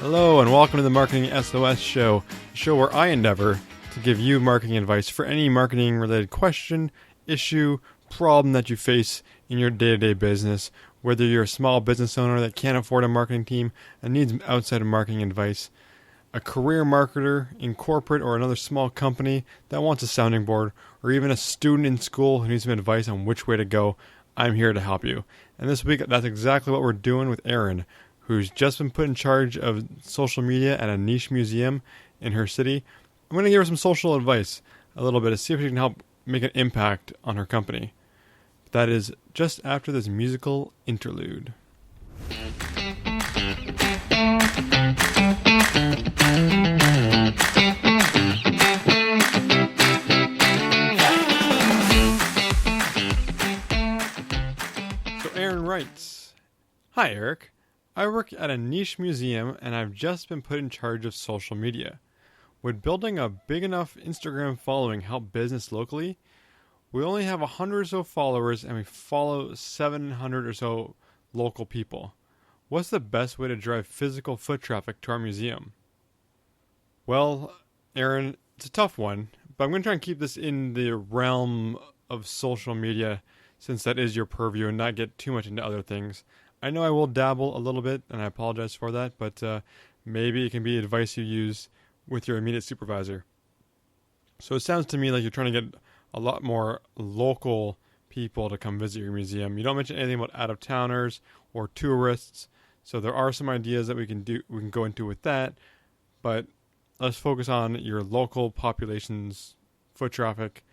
Hello and welcome to the Marketing SOS Show, a show where I endeavor to give you marketing advice for any marketing related question, issue, problem that you face in your day-to-day business, whether you're a small business owner that can't afford a marketing team and needs outside marketing advice, a career marketer in corporate or another small company that wants a sounding board, or even a student in school who needs some advice on which way to go. I'm here to help you. And this week, that's exactly what we're doing with Erin, who's just been put in charge of social media at a niche museum in her city. I'm going to give her some social advice a little bit to see if she can help make an impact on her company. That is just after this musical interlude. So Erin writes, "Hi Eric. I work at a niche museum and I've just been put in charge of social media. Would building a big enough Instagram following help business locally? We only have 100 or so followers and we follow 700 or so local people. What's the best way to drive physical foot traffic to our museum?" Well, Erin, it's a tough one, but I'm going to try and keep this in the realm of social media since that is your purview and not get too much into other things. I know I will dabble a little bit, and I apologize for that, but maybe it can be advice you use with your immediate supervisor. So it sounds to me like you're trying to get a lot more local people to come visit your museum. You don't mention anything about out-of-towners or tourists, so there are some ideas that we can go into with that, but let's focus on your local population's foot traffic,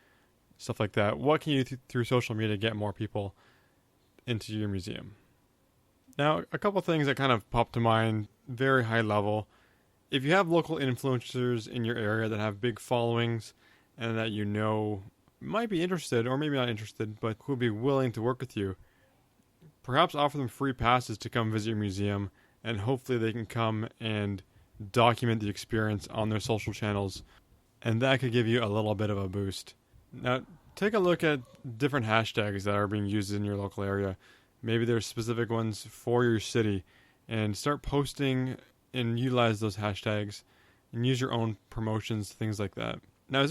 stuff like that. What can you do through social media to get more people into your museum? Now, a couple things that kind of pop to mind, very high level. If you have local influencers in your area that have big followings and that you know might be interested, or maybe not interested, but who would be willing to work with you, perhaps offer them free passes to come visit your museum, and hopefully they can come and document the experience on their social channels, and that could give you a little bit of a boost. Now, take a look at different hashtags that are being used in your local area. Maybe there's specific ones for your city, and start posting and utilize those hashtags and use your own promotions, things like that. Now,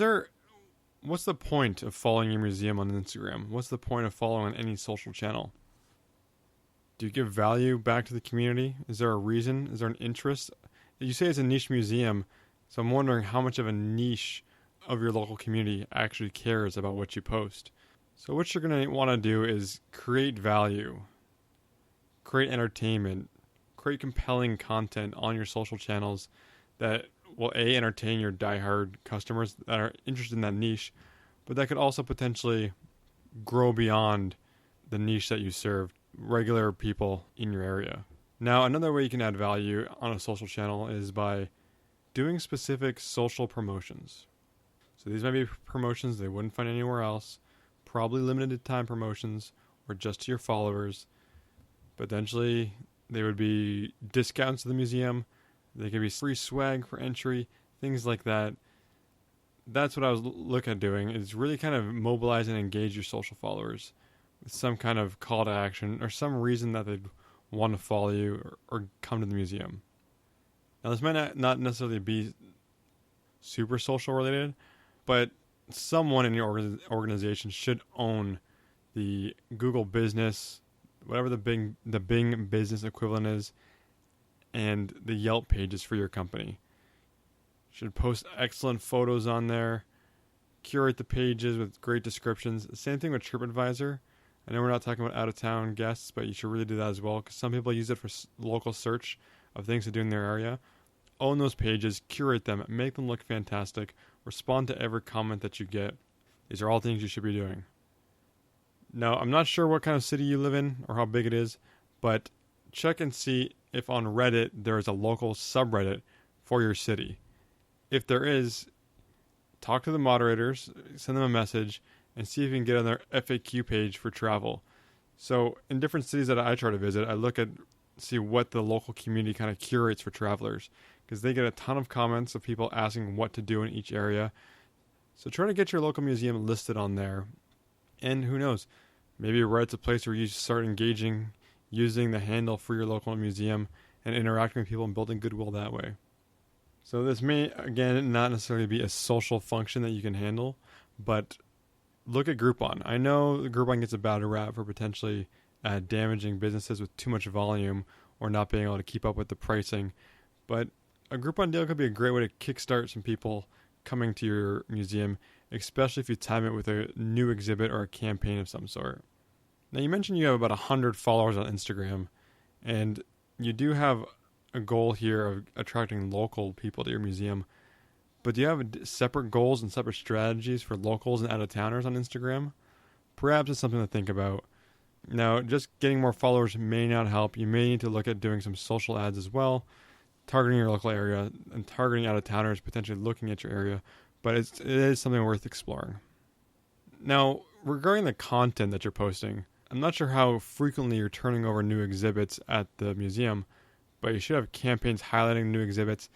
what's the point of following your museum on Instagram? What's the point of following any social channel? Do you give value back to the community? Is there a reason? Is there an interest? You say it's a niche museum, so I'm wondering how much of a niche of your local community actually cares about what you post. So what you're going to want to do is create value, create entertainment, create compelling content on your social channels that will entertain your diehard customers that are interested in that niche, but that could also potentially grow beyond the niche that you serve, regular people in your area. Now, another way you can add value on a social channel is by doing specific social promotions. So these might be promotions they wouldn't find anywhere else, probably limited time promotions or just to your followers. Potentially, they would be discounts to the museum. They could be free swag for entry, things like that. That's what I was looking at doing, is really kind of mobilize and engage your social followers with some kind of call to action or some reason that they'd want to follow you or come to the museum. Now, this might not necessarily be super social related, but someone in your organization should own the Google Business, whatever the Bing Business equivalent is, and the Yelp pages for your company. Should post excellent photos on there, curate the pages with great descriptions. Same thing with TripAdvisor. I know we're not talking about out-of-town guests, but you should really do that as well, because some people use it for local search of things to do in their area. Own those pages, curate them, make them look fantastic, respond to every comment that you get. These are all things you should be doing. Now, I'm not sure what kind of city you live in or how big it is, but check and see if on Reddit there is a local subreddit for your city. If there is, talk to the moderators, send them a message, and see if you can get on their FAQ page for travel. So in different cities that I try to visit, I look at see what the local community kind of curates for travelers, because they get a ton of comments of people asking what to do in each area. So try to get your local museum listed on there. And who knows, maybe Reddit's a place where you start engaging using the handle for your local museum and interacting with people and building goodwill that way. So this may, again, not necessarily be a social function that you can handle, but look at Groupon. I know Groupon gets a bad rap for potentially damaging businesses with too much volume or not being able to keep up with the pricing, but a Groupon deal could be a great way to kickstart some people coming to your museum, especially if you time it with a new exhibit or a campaign of some sort. Now, you mentioned you have about 100 followers on Instagram, and you do have a goal here of attracting local people to your museum, but do you have separate goals and separate strategies for locals and out-of-towners on Instagram? Perhaps it's something to think about. Now, just getting more followers may not help. You may need to look at doing some social ads as well, targeting your local area and targeting out-of-towners potentially looking at your area, but it is something worth exploring. Now, regarding the content that you're posting, I'm not sure how frequently you're turning over new exhibits at the museum, but you should have campaigns highlighting new exhibits,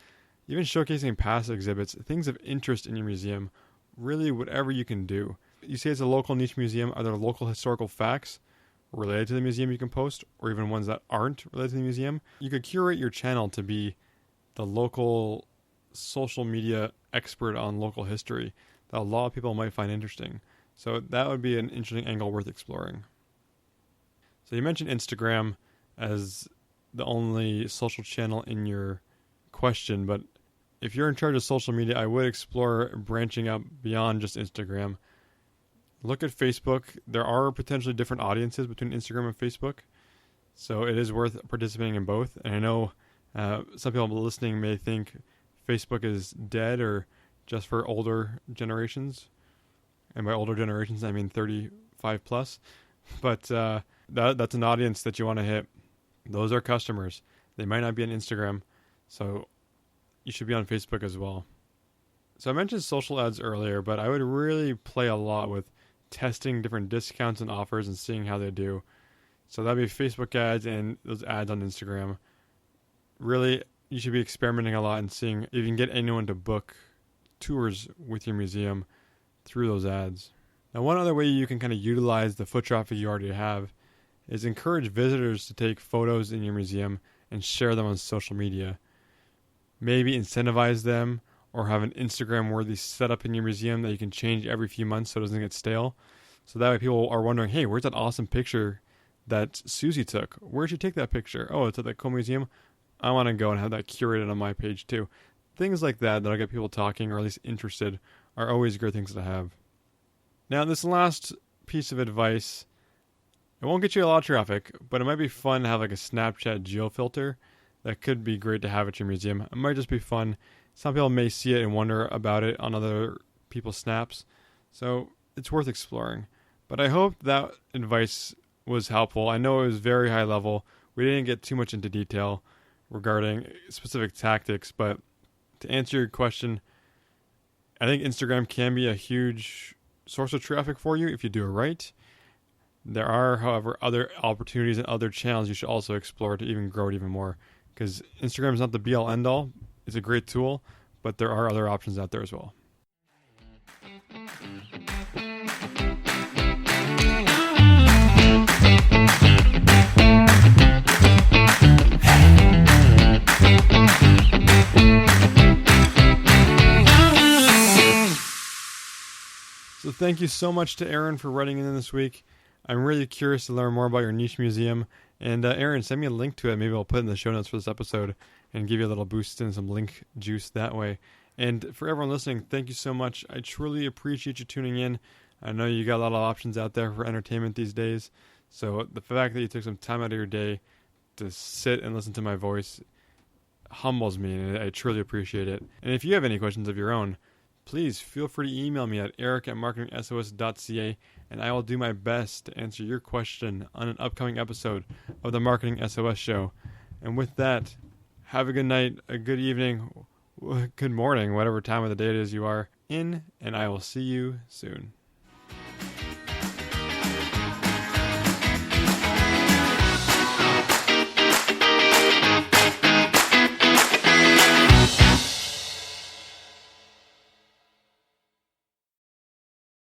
even showcasing past exhibits, things of interest in your museum, really whatever you can do. You say it's a local niche museum, are there local historical facts related to the museum you can post, or even ones that aren't related to the museum? You could curate your channel to be the local social media expert on local history that a lot of people might find interesting. So that would be an interesting angle worth exploring. So you mentioned Instagram as the only social channel in your question, but if you're in charge of social media, I would explore branching out beyond just Instagram. Look at Facebook. There are potentially different audiences between Instagram and Facebook, so it is worth participating in both. And I know some people listening may think Facebook is dead or just for older generations. And by older generations, I mean 35 plus. But that's an audience that you want to hit. Those are customers. They might not be on Instagram, so you should be on Facebook as well. So I mentioned social ads earlier, but I would really play a lot with testing different discounts and offers and seeing how they do. So that'd be Facebook ads and those ads on Instagram. Really, you should be experimenting a lot and seeing if you can get anyone to book tours with your museum through those ads. Now, one other way you can kind of utilize the foot traffic you already have is encourage visitors to take photos in your museum and share them on social media. Maybe incentivize them or have an Instagram-worthy setup in your museum that you can change every few months so it doesn't get stale. So that way people are wondering, hey, where's that awesome picture that Susie took? Where'd she take that picture? Oh, it's at the Cole Museum. I want to go and have that curated on my page too. Things like that that'll get people talking or at least interested are always great things to have. Now, this last piece of advice, it won't get you a lot of traffic, but it might be fun to have like a Snapchat geofilter. That could be great to have at your museum. It might just be fun. Some people may see it and wonder about it on other people's snaps. So it's worth exploring. But I hope that advice was helpful. I know it was very high level. We didn't get too much into detail regarding specific tactics, but to answer your question, I think Instagram can be a huge source of traffic for you if you do it right. There are, however, other opportunities and other channels you should also explore to even grow it even more. Because Instagram is not the be-all, end-all. It's a great tool, but there are other options out there as well. So thank you so much to Aaron for writing in this week. I'm really curious to learn more about your niche museum. And Aaron, send me a link to it. Maybe I'll put it in the show notes for this episode and give you a little boost and some link juice that way. And for everyone listening, thank you so much. I truly appreciate you tuning in. I know you got a lot of options out there for entertainment these days. So the fact that you took some time out of your day to sit and listen to my voice humbles me, and I truly appreciate it. And if you have any questions of your own, please feel free to email me at eric@marketingsos.ca, and I will do my best to answer your question on an upcoming episode of the Marketing SOS Show. And with that, have a good night, a good evening, good morning, whatever time of the day it is you are in, and I will see you soon.